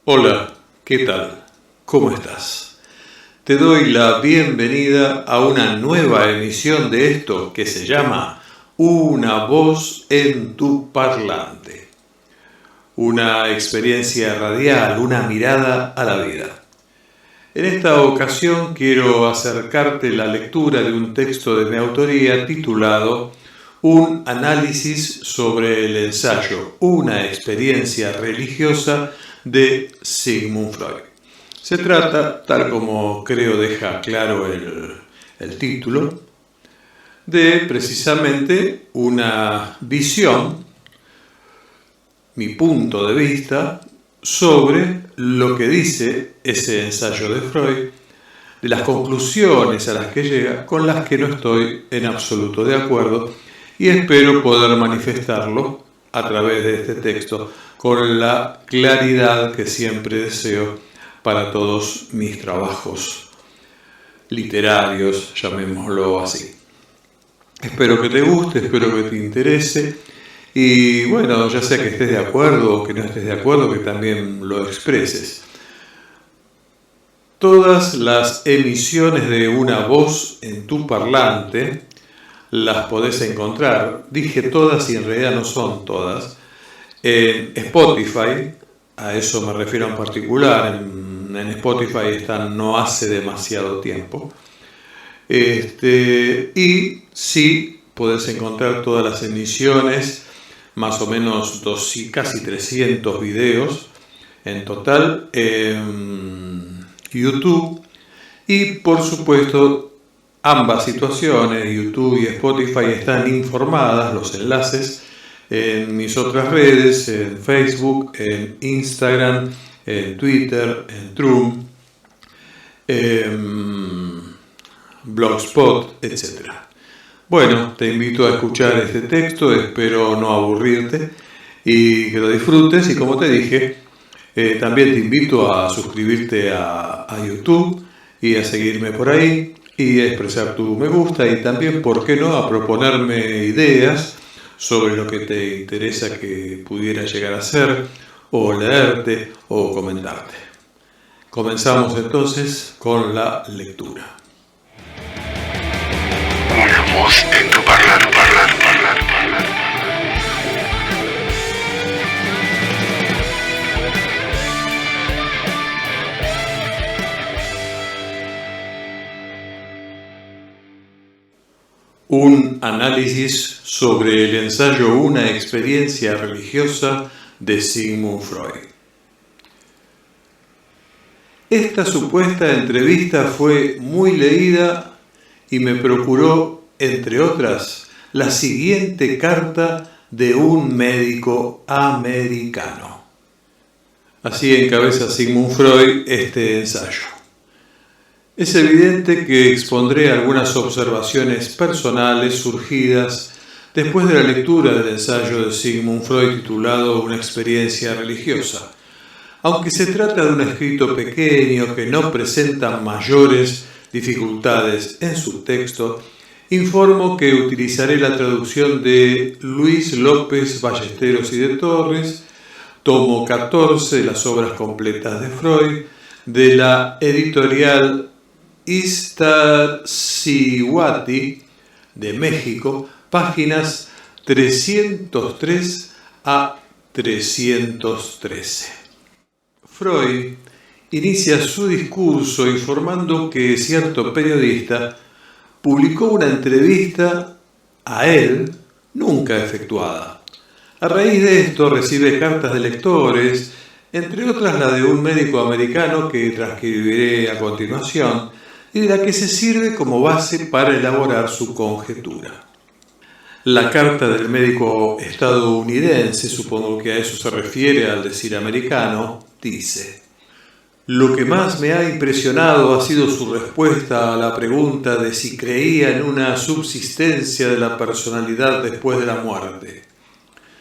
Hola, ¿qué tal? ¿Cómo estás? Te doy la bienvenida a una nueva emisión de esto que se llama Una voz en tu parlante. Una experiencia radial, una mirada a la vida. En esta ocasión quiero acercarte la lectura de un texto de mi autoría titulado Un análisis sobre el ensayo, una experiencia religiosa de Sigmund Freud. Se trata, tal como creo deja claro el título, de precisamente una visión, mi punto de vista, sobre lo que dice ese ensayo de Freud, de las conclusiones a las que llega, con las que no estoy en absoluto de acuerdo y espero poder manifestarlo a través de este texto con la claridad que siempre deseo para todos mis trabajos literarios, llamémoslo así. Espero que te guste, espero que te interese y bueno, ya sea que estés de acuerdo o que no estés de acuerdo, que también lo expreses. Todas las emisiones de Una voz en tu parlante las podés encontrar, dije todas y en realidad no son todas, en Spotify, a eso me refiero en particular, en Spotify están no hace demasiado tiempo, y sí podés encontrar todas las emisiones, más o menos casi 300 videos en total, en YouTube, y por supuesto ambas situaciones, YouTube y Spotify, están informadas, los enlaces, en mis otras redes, en Facebook, en Instagram, en Twitter, en Trum, en Blogspot, etc. Bueno, te invito a escuchar este texto, espero no aburrirte y que lo disfrutes, y como te dije, también te invito a suscribirte a YouTube y a seguirme por ahí y a expresar tu me gusta y también, ¿por qué no?, a proponerme ideas sobre lo que te interesa que pudiera llegar a ser, o leerte, o comentarte. Comenzamos entonces con la lectura. Una voz en tu parlante. Un análisis sobre el ensayo Una experiencia religiosa de Sigmund Freud. Esta supuesta entrevista fue muy leída y me procuró, entre otras, la siguiente carta de un médico americano. Así encabeza Sigmund Freud este ensayo. Es evidente que expondré algunas observaciones personales surgidas después de la lectura del ensayo de Sigmund Freud titulado Una experiencia religiosa. Aunque se trata de un escrito pequeño que no presenta mayores dificultades en su texto, informo que utilizaré la traducción de Luis López Ballesteros y de Torres, tomo 14 de las obras completas de Freud, de la editorial Iztaccíhuatl de México, páginas 303 a 313. Freud inicia su discurso informando que cierto periodista publicó una entrevista a él nunca efectuada. A raíz de esto recibe cartas de lectores, entre otras la de un médico americano que transcribiré a continuación, y de la que se sirve como base para elaborar su conjetura. La carta del médico estadounidense, supongo que a eso se refiere al decir americano, dice: lo que más me ha impresionado ha sido su respuesta a la pregunta de si creía en una subsistencia de la personalidad después de la muerte.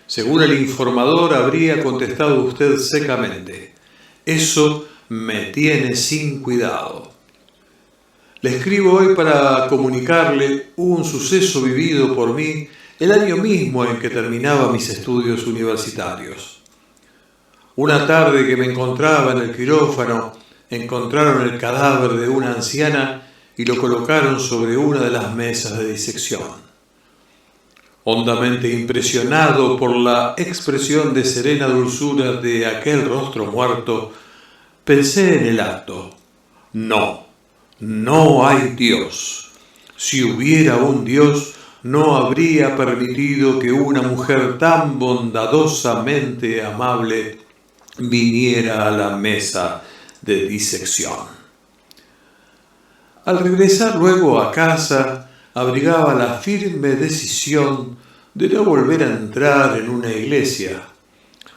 Según el informador, habría contestado usted secamente: eso me tiene sin cuidado. Le escribo hoy para comunicarle un suceso vivido por mí el año mismo en que terminaba mis estudios universitarios. Una tarde que me encontraba en el quirófano, encontraron el cadáver de una anciana y lo colocaron sobre una de las mesas de disección. Hondamente impresionado por la expresión de serena dulzura de aquel rostro muerto, pensé en el acto. No hay Dios. Si hubiera un Dios, no habría permitido que una mujer tan bondadosamente amable viniera a la mesa de disección. Al regresar luego a casa, abrigaba la firme decisión de no volver a entrar en una iglesia.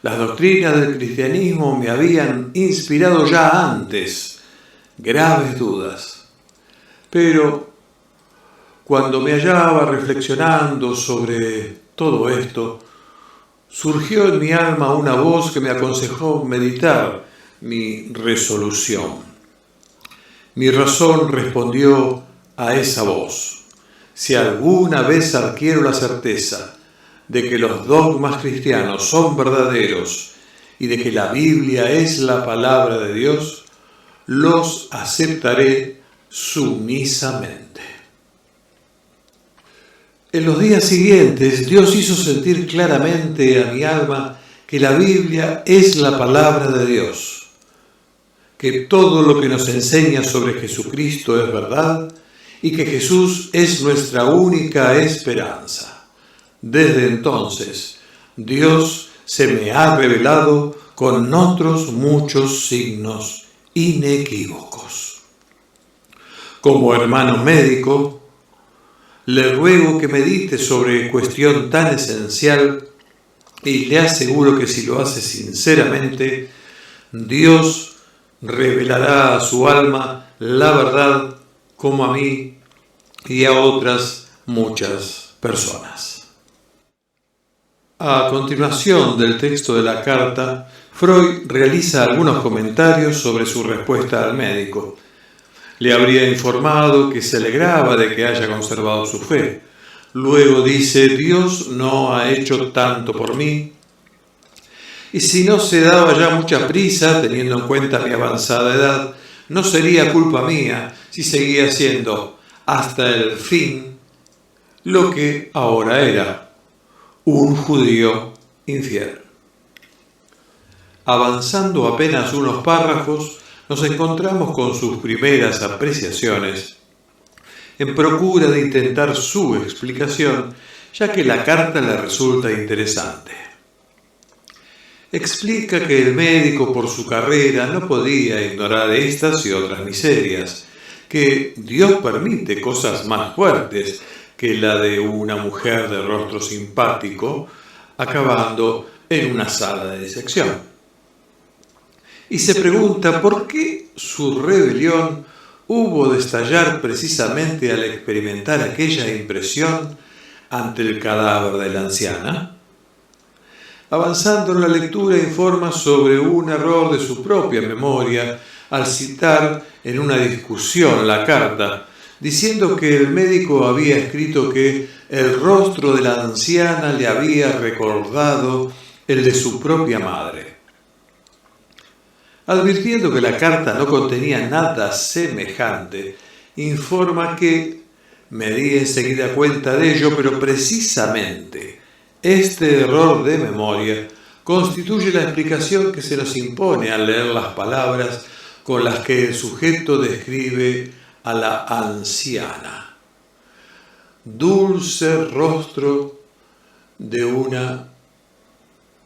Las doctrinas del cristianismo me habían inspirado ya antes graves dudas. Pero cuando me hallaba reflexionando sobre todo esto, surgió en mi alma una voz que me aconsejó meditar mi resolución. Mi razón respondió a esa voz. Si alguna vez adquiero la certeza de que los dogmas cristianos son verdaderos y de que la Biblia es la palabra de Dios, los aceptaré sumisamente. En los días siguientes, Dios hizo sentir claramente a mi alma que la Biblia es la palabra de Dios, que todo lo que nos enseña sobre Jesucristo es verdad y que Jesús es nuestra única esperanza. Desde entonces, Dios se me ha revelado con otros muchos signos inequívocos. Como hermano médico, le ruego que medite sobre cuestión tan esencial y le aseguro que si lo hace sinceramente, Dios revelará a su alma la verdad como a mí y a otras muchas personas. A continuación del texto de la carta, Freud realiza algunos comentarios sobre su respuesta al médico. Le habría informado que se alegraba de que haya conservado su fe. Luego dice: Dios no ha hecho tanto por mí. Y si no se daba ya mucha prisa, teniendo en cuenta mi avanzada edad, no sería culpa mía si seguía siendo, hasta el fin, lo que ahora era, un judío infiel. Avanzando apenas unos párrafos, nos encontramos con sus primeras apreciaciones, en procura de intentar su explicación, ya que la carta le resulta interesante. Explica que el médico por su carrera no podía ignorar estas y otras miserias, que Dios permite cosas más fuertes que la de una mujer de rostro simpático acabando en una sala de disección. Y se pregunta por qué su rebelión hubo de estallar precisamente al experimentar aquella impresión ante el cadáver de la anciana. Avanzando en la lectura, informa sobre un error de su propia memoria al citar en una discusión la carta, diciendo que el médico había escrito que el rostro de la anciana le había recordado el de su propia madre. Advirtiendo que la carta no contenía nada semejante, informa que me di enseguida cuenta de ello, pero precisamente este error de memoria constituye la explicación que se nos impone al leer las palabras con las que el sujeto describe a la anciana. Dulce rostro de una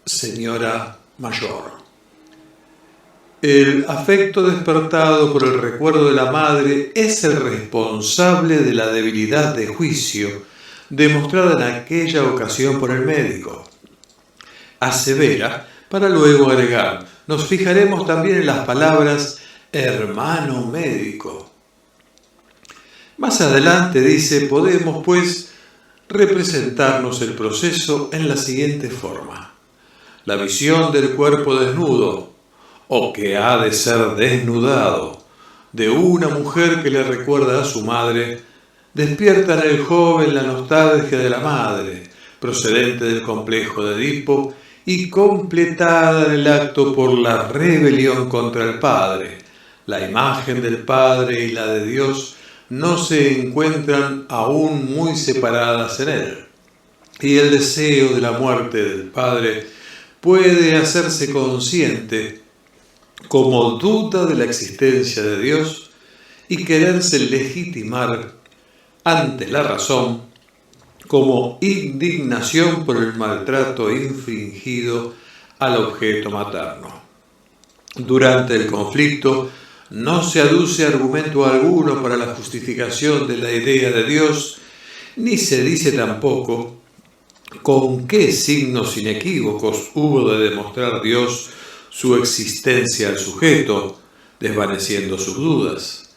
señora mayor. El afecto despertado por el recuerdo de la madre es el responsable de la debilidad de juicio demostrada en aquella ocasión por el médico. Asevera, para luego agregar: nos fijaremos también en las palabras hermano médico. Más adelante dice: podemos pues representarnos el proceso en la siguiente forma. La visión del cuerpo desnudo, o que ha de ser desnudado, de una mujer que le recuerda a su madre, despierta en el joven la nostalgia de la madre, procedente del complejo de Edipo, y completada en el acto por la rebelión contra el Padre. La imagen del Padre y la de Dios no se encuentran aún muy separadas en él. Y el deseo de la muerte del Padre puede hacerse consciente como duda de la existencia de Dios y quererse legitimar ante la razón como indignación por el maltrato infligido al objeto materno. Durante el conflicto no se aduce argumento alguno para la justificación de la idea de Dios, ni se dice tampoco con qué signos inequívocos hubo de demostrar Dios su existencia al sujeto, desvaneciendo sus dudas.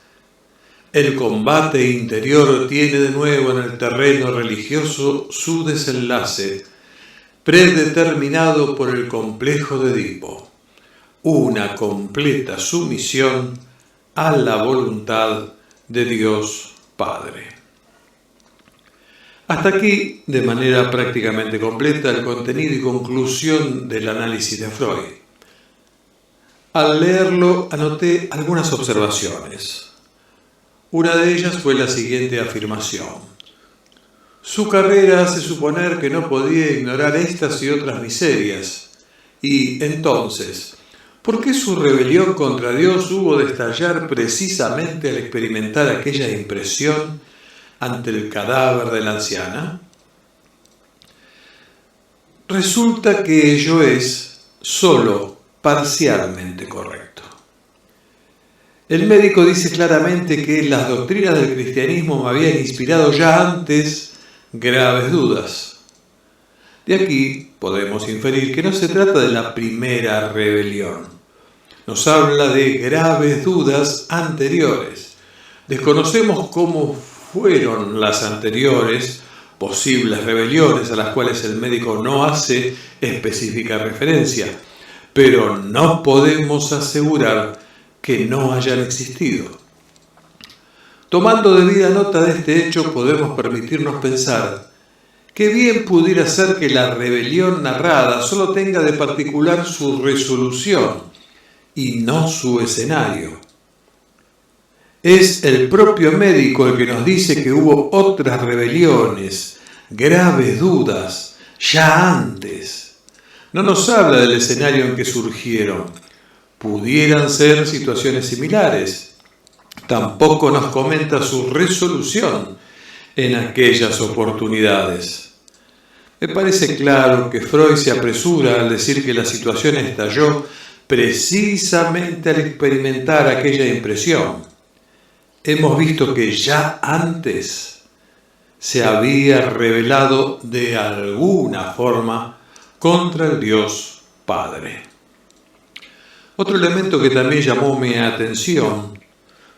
El combate interior tiene de nuevo en el terreno religioso su desenlace, predeterminado por el complejo de Edipo, una completa sumisión a la voluntad de Dios Padre. Hasta aquí, de manera prácticamente completa, el contenido y conclusión del análisis de Freud. Al leerlo, anoté algunas observaciones. Una de ellas fue la siguiente afirmación. Su carrera hace suponer que no podía ignorar estas y otras miserias. Y entonces, ¿por qué su rebelión contra Dios hubo de estallar precisamente al experimentar aquella impresión ante el cadáver de la anciana? Resulta que ello es solo parcialmente correcto. El médico dice claramente que las doctrinas del cristianismo me habían inspirado ya antes graves dudas. De aquí podemos inferir que no se trata de la primera rebelión. Nos habla de graves dudas anteriores. Desconocemos cómo fueron las anteriores posibles rebeliones a las cuales el médico no hace específica referencia, pero no podemos asegurar que no hayan existido. Tomando debida nota de este hecho, podemos permitirnos pensar que bien pudiera ser que la rebelión narrada solo tenga de particular su resolución y no su escenario. Es el propio médico el que nos dice que hubo otras rebeliones, graves dudas, ya antes. No nos habla del escenario en que surgieron. Pudieran ser situaciones similares. Tampoco nos comenta su resolución en aquellas oportunidades. Me parece claro que Freud se apresura al decir que la situación estalló precisamente al experimentar aquella impresión. Hemos visto que ya antes se había rebelado de alguna forma contra el Dios Padre. Otro elemento que también llamó mi atención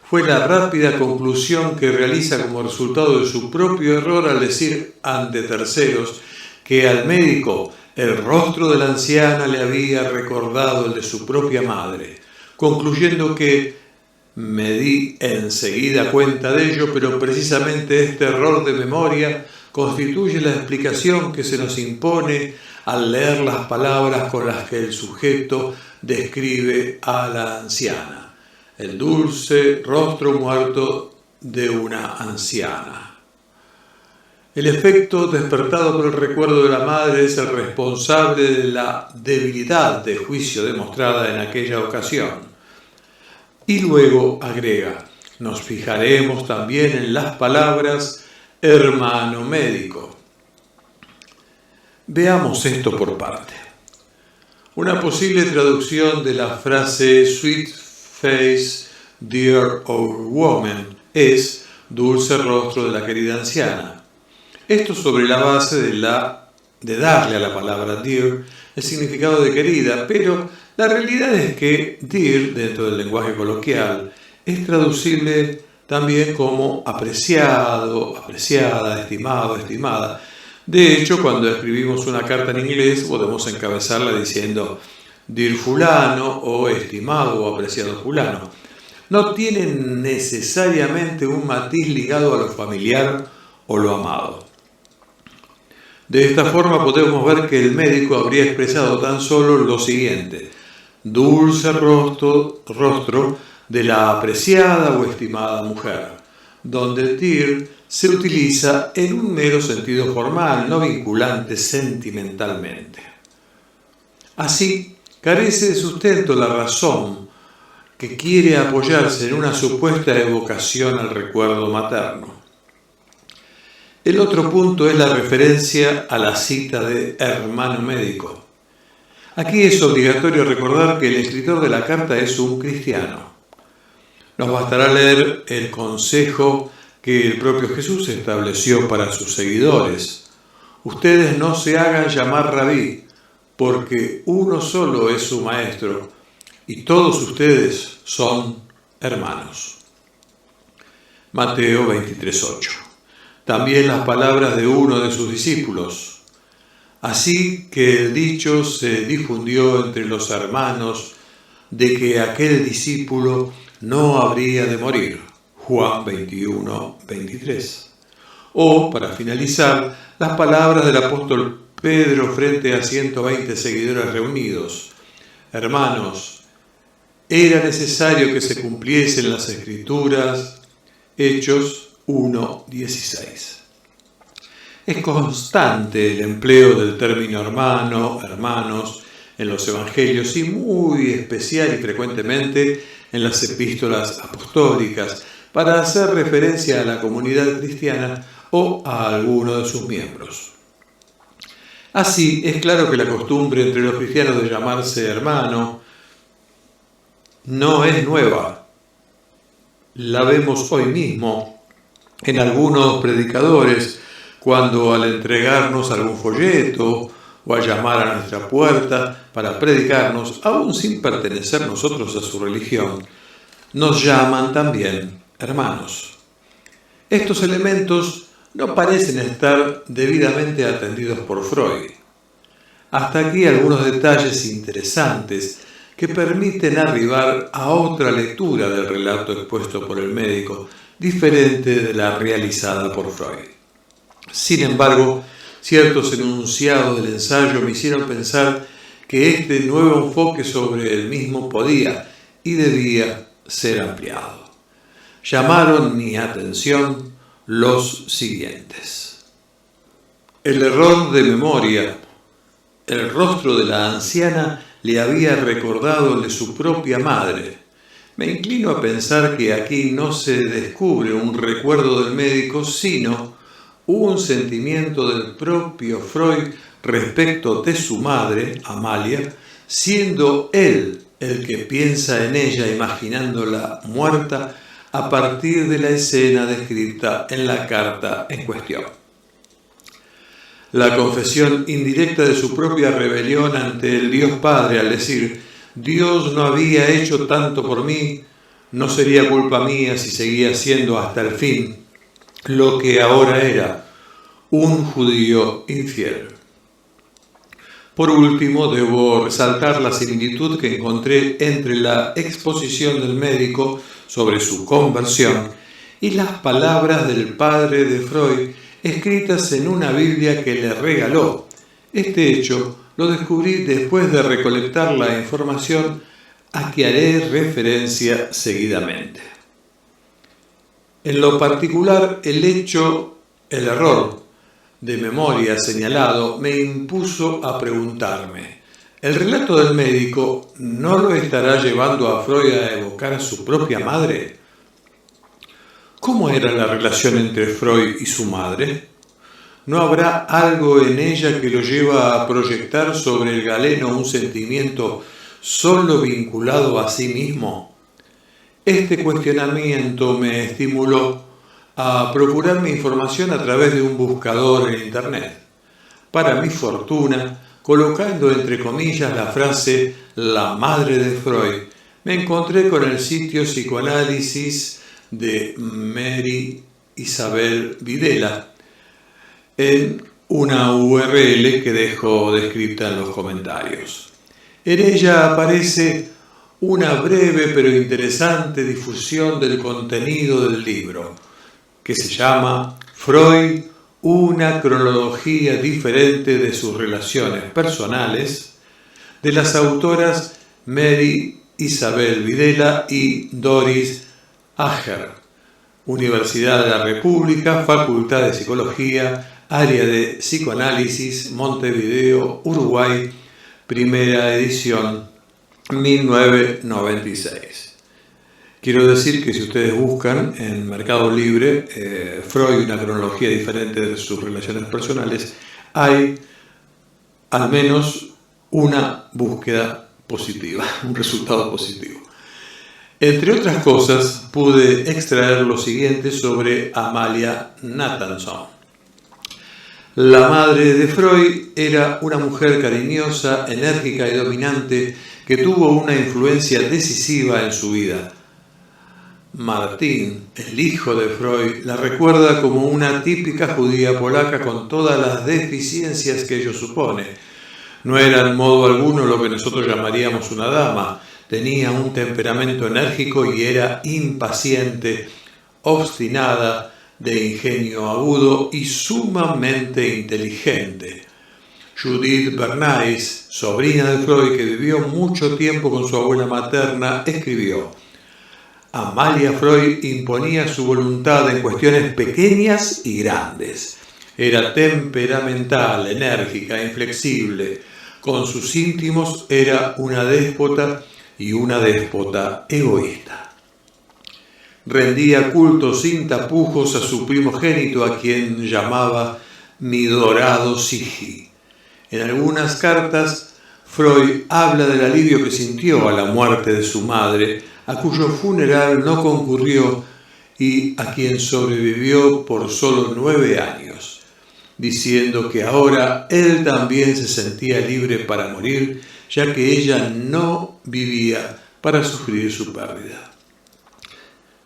fue la rápida conclusión que realiza como resultado de su propio error al decir ante terceros que al médico el rostro de la anciana le había recordado el de su propia madre, concluyendo que me di enseguida cuenta de ello, pero precisamente este error de memoria constituye la explicación que se nos impone al leer las palabras con las que el sujeto describe a la anciana, el dulce rostro muerto de una anciana. El efecto despertado por el recuerdo de la madre es el responsable de la debilidad de juicio demostrada en aquella ocasión. Y luego agrega, nos fijaremos también en las palabras hermano médico. Veamos esto por parte. Una posible traducción de la frase Sweet Face, Dear Old Woman es dulce rostro de la querida anciana. Esto sobre la base de darle a la palabra dear el significado de querida, pero la realidad es que dear, dentro del lenguaje coloquial, es traducible también como apreciado, apreciada, estimado, estimada. De hecho, cuando escribimos una carta en inglés, podemos encabezarla diciendo Dear fulano o estimado o apreciado fulano. No tienen necesariamente un matiz ligado a lo familiar o lo amado. De esta forma podemos ver que el médico habría expresado tan solo lo siguiente: dulce rostro de la apreciada o estimada mujer, donde el dir se utiliza en un mero sentido formal, no vinculante sentimentalmente. Así, carece de sustento la razón que quiere apoyarse en una supuesta evocación al recuerdo materno. El otro punto es la referencia a la cita de hermano médico. Aquí es obligatorio recordar que el escritor de la carta es un cristiano. Nos bastará leer el consejo que el propio Jesús estableció para sus seguidores. Ustedes no se hagan llamar rabí, porque uno solo es su maestro, y todos ustedes son hermanos. Mateo 23:8. También las palabras de uno de sus discípulos. Así que el dicho se difundió entre los hermanos de que aquel discípulo no habría de morir. Juan 21:23. O, para finalizar, las palabras del apóstol Pedro frente a 120 seguidores reunidos. Hermanos, era necesario que se cumpliesen las Escrituras. Hechos 1:16. Es constante el empleo del término hermano, hermanos, en los evangelios y muy especial y frecuentemente en las epístolas apostólicas para hacer referencia a la comunidad cristiana o a alguno de sus miembros. Así, es claro que la costumbre entre los cristianos de llamarse hermano no es nueva. La vemos hoy mismo en algunos predicadores cuando al entregarnos algún folleto o a llamar a nuestra puerta para predicarnos, aún sin pertenecer nosotros a su religión, nos llaman también hermanos. Estos elementos no parecen estar debidamente atendidos por Freud. Hasta aquí algunos detalles interesantes que permiten arribar a otra lectura del relato expuesto por el médico, diferente de la realizada por Freud. Sin embargo, ciertos enunciados del ensayo me hicieron pensar que este nuevo enfoque sobre el mismo podía y debía ser ampliado. Llamaron mi atención los siguientes. El error de memoria. El rostro de la anciana le había recordado el de su propia madre. Me inclino a pensar que aquí no se descubre un recuerdo del médico, sino un sentimiento del propio Freud respecto de su madre, Amalia, siendo él el que piensa en ella imaginándola muerta a partir de la escena descrita en la carta en cuestión. La confesión indirecta de su propia rebelión ante el Dios Padre al decir: Dios no había hecho tanto por mí, no sería culpa mía si seguía siendo hasta el fin lo que ahora era, un judío infiel. Por último, debo resaltar la similitud que encontré entre la exposición del médico sobre su conversión y las palabras del padre de Freud escritas en una Biblia que le regaló. Este hecho lo descubrí después de recolectar la información a que haré referencia seguidamente. En lo particular, el error de memoria señalado me impuso a preguntarme: ¿el relato del médico no lo estará llevando a Freud a evocar a su propia madre? ¿Cómo era la relación entre Freud y su madre? ¿No habrá algo en ella que lo lleva a proyectar sobre el galeno un sentimiento solo vinculado a sí mismo? Este cuestionamiento me estimuló a procurar mi información a través de un buscador en Internet. Para mi fortuna, colocando entre comillas la frase «la madre de Freud», me encontré con el sitio Psicoanálisis de Mary Isabel Videla en una URL que dejo descrita en los comentarios. En ella aparece una breve pero interesante difusión del contenido del libro, que se llama Freud, una cronología diferente de sus relaciones personales de las autoras Mary Isabel Videla y Doris Ager, Universidad de la República, Facultad de Psicología, Área de Psicoanálisis, Montevideo, Uruguay, primera edición, 1996. Quiero decir que si ustedes buscan en Mercado Libre Freud, una cronología diferente de sus relaciones personales, hay al menos una búsqueda positiva, un resultado positivo. Entre otras cosas, pude extraer lo siguiente sobre Amalia Nathanson. La madre de Freud era una mujer cariñosa, enérgica y dominante que tuvo una influencia decisiva en su vida. Martin, el hijo de Freud, la recuerda como una típica judía polaca con todas las deficiencias que ello supone. No era en modo alguno lo que nosotros llamaríamos una dama. Tenía un temperamento enérgico y era impaciente, obstinada, de ingenio agudo y sumamente inteligente. Judith Bernays, sobrina de Freud que vivió mucho tiempo con su abuela materna, escribió: Amalia Freud imponía su voluntad en cuestiones pequeñas y grandes. Era temperamental, enérgica, inflexible. Con sus íntimos era una déspota y una déspota egoísta. Rendía culto sin tapujos a su primogénito, a quien llamaba mi dorado Sigi. En algunas cartas, Freud habla del alivio que sintió a la muerte de su madre, a cuyo funeral no concurrió y a quien sobrevivió por solo 9 años, diciendo que ahora él también se sentía libre para morir, ya que ella no vivía para sufrir su pérdida.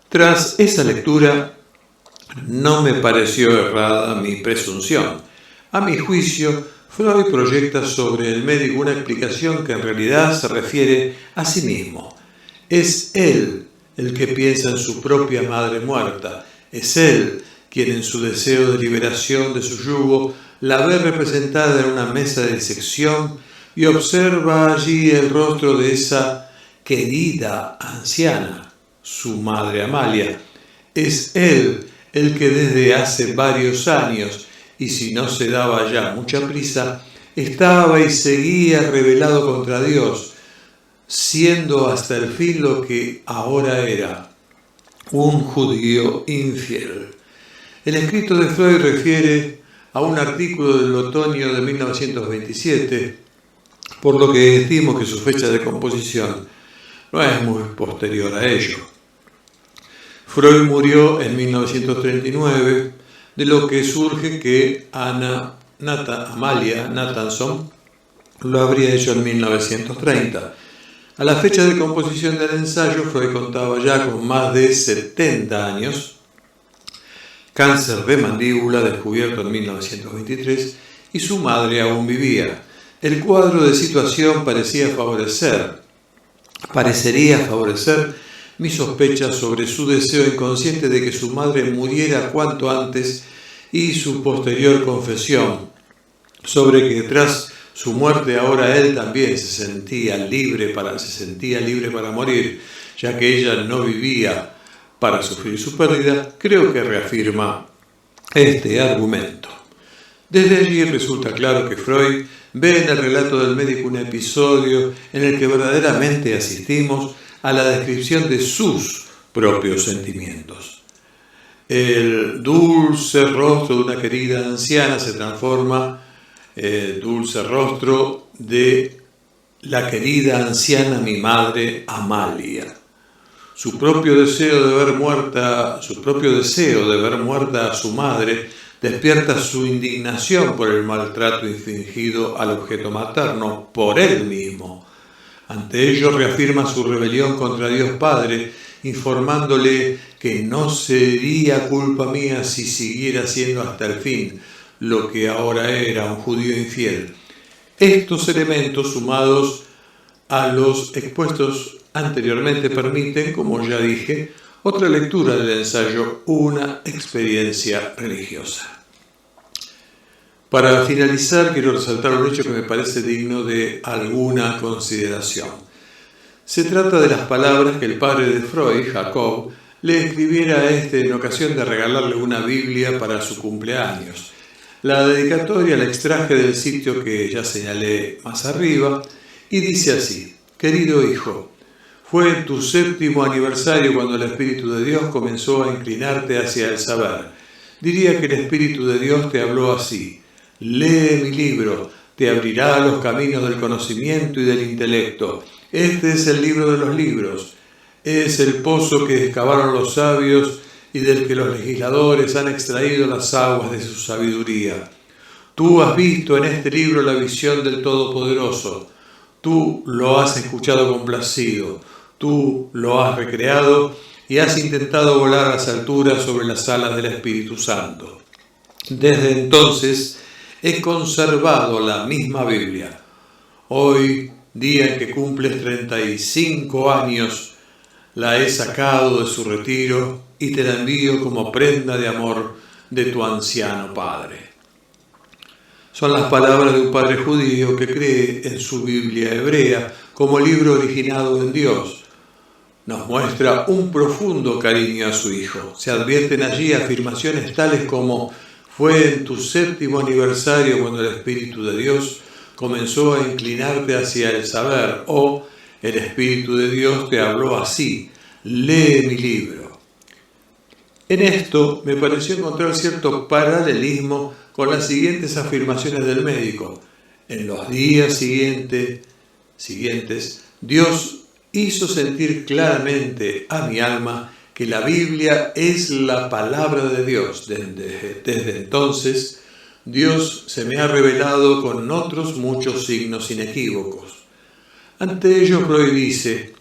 Tras esa lectura, no me pareció errada mi presunción. A mi juicio, Freud proyecta sobre el médico una explicación que en realidad se refiere a sí mismo. Es él el que piensa en su propia madre muerta. Es él quien en su deseo de liberación de su yugo la ve representada en una mesa de disección y observa allí el rostro de esa querida anciana, su madre Amalia. Es él el que desde hace varios años, y si no se daba ya mucha prisa, estaba y seguía rebelado contra Dios, siendo hasta el fin lo que ahora era, un judío infiel. El escrito de Freud refiere a un artículo del otoño de 1927, por lo que estimo que su fecha de composición no es muy posterior a ello. Freud murió en 1939, de lo que surge que Amalia Nathanson lo habría hecho en 1930. A la fecha de composición del ensayo, Freud contaba ya con más de 70 años, cáncer de mandíbula descubierto en 1923, y su madre aún vivía. El cuadro de situación parecería favorecer mis sospechas sobre su deseo inconsciente de que su madre muriera cuanto antes y su posterior confesión sobre que tras su muerte ahora él también se sentía libre para morir, ya que ella no vivía para sufrir su pérdida, creo que reafirma este argumento. Desde allí resulta claro que Freud ve en el relato del médico un episodio en el que verdaderamente asistimos a la descripción de sus propios sentimientos. El dulce rostro de una querida anciana se transforma en dulce rostro de la querida anciana mi madre Amalia. Su propio deseo de ver muerta a su madre despierta su indignación por el maltrato infligido al objeto materno por él mismo. Ante ello reafirma su rebelión contra Dios Padre, informándole que no sería culpa mía si siguiera siendo hasta el fin lo que ahora era, un judío infiel. Estos elementos, sumados a los expuestos anteriormente, permiten, como ya dije, otra lectura del ensayo, una experiencia religiosa. Para finalizar, quiero resaltar un hecho que me parece digno de alguna consideración. Se trata de las palabras que el padre de Freud, Jacob, le escribiera a este en ocasión de regalarle una Biblia para su cumpleaños. La dedicatoria la extraje del sitio que ya señalé más arriba y dice así: querido hijo, fue en tu 7º aniversario cuando el Espíritu de Dios comenzó a inclinarte hacia el saber. Diría que el Espíritu de Dios te habló así: lee mi libro, te abrirá los caminos del conocimiento y del intelecto. Este es el libro de los libros, es el pozo que excavaron los sabios y del que los legisladores han extraído las aguas de su sabiduría. Tú has visto en este libro la visión del Todopoderoso, tú lo has escuchado complacido, tú lo has recreado y has intentado volar a las alturas sobre las alas del Espíritu Santo. Desde entonces he conservado la misma Biblia. Hoy, día en que cumples 35 años, la he sacado de su retiro y te la envío como prenda de amor de tu anciano padre. Son las palabras de un padre judío que cree en su Biblia hebrea como libro originado en Dios. Nos muestra un profundo cariño a su hijo. Se advierten allí afirmaciones tales como: fue en tu 7º aniversario cuando el Espíritu de Dios comenzó a inclinarte hacia el saber, o el Espíritu de Dios te habló así: lee mi libro. En esto me pareció encontrar cierto paralelismo con las siguientes afirmaciones del médico. En los días siguientes, Dios hizo sentir claramente a mi alma que la Biblia es la palabra de Dios. Desde entonces, Dios se me ha revelado con otros muchos signos inequívocos. Ante ello, Freud dice: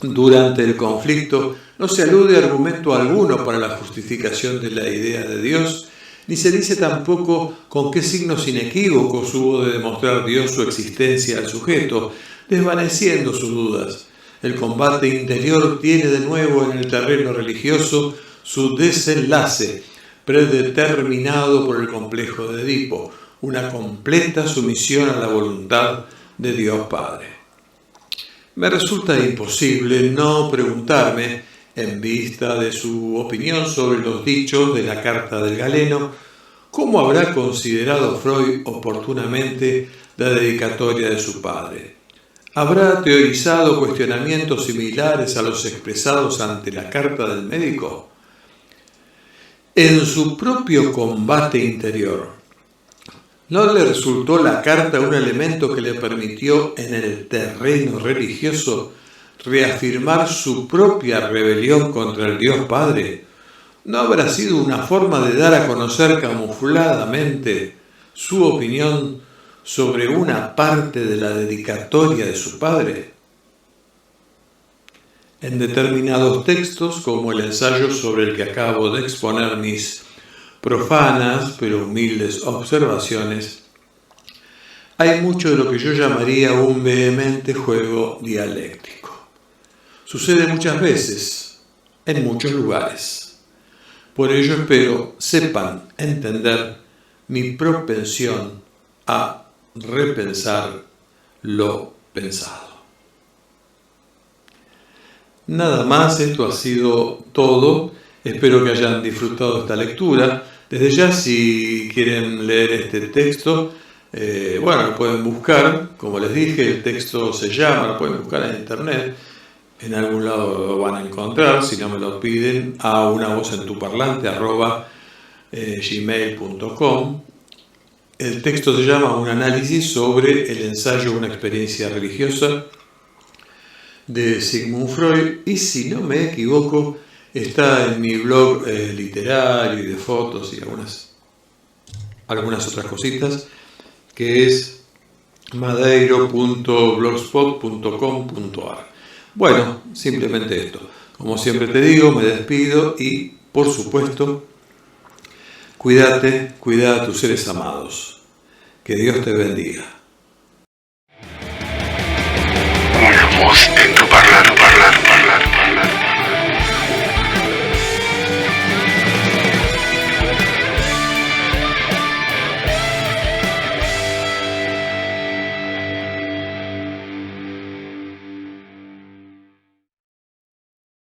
durante el conflicto no se alude argumento alguno para la justificación de la idea de Dios, ni se dice tampoco con qué signos inequívocos hubo de demostrar Dios su existencia al sujeto, desvaneciendo sus dudas. El combate interior tiene de nuevo en el terreno religioso su desenlace, predeterminado por el complejo de Edipo, una completa sumisión a la voluntad de Dios Padre. Me resulta imposible no preguntarme, en vista de su opinión sobre los dichos de la Carta del Galeno, ¿cómo habrá considerado Freud oportunamente la dedicatoria de su padre? ¿Habrá teorizado cuestionamientos similares a los expresados ante la Carta del Médico? En su propio combate interior, ¿no le resultó la carta un elemento que le permitió en el terreno religioso reafirmar su propia rebelión contra el Dios Padre? ¿No habrá sido una forma de dar a conocer camufladamente su opinión sobre una parte de la dedicatoria de su padre? En determinados textos, como el ensayo sobre el que acabo de exponer mis profanas pero humildes observaciones, hay mucho de lo que yo llamaría un vehemente juego dialéctico. Sucede muchas veces, en muchos lugares. Por ello espero sepan entender mi propensión a repensar lo pensado. Nada más, esto ha sido todo. Espero que hayan disfrutado esta lectura. Desde ya, si quieren leer este texto, lo pueden buscar. Como les dije, el texto se llama, lo pueden buscar en internet. En algún lado lo van a encontrar. Si no me lo piden, a unavozentuparlante@gmail.com. El texto se llama Un análisis sobre el ensayo Una experiencia religiosa, de Sigmund Freud, y si no me equivoco está en mi blog literario y de fotos y algunas otras cositas, que es madeiro.blogspot.com.ar. Bueno, simplemente esto. Como siempre te digo, me despido y, por supuesto, cuida a tus seres amados. Que Dios te bendiga. Una voz en tu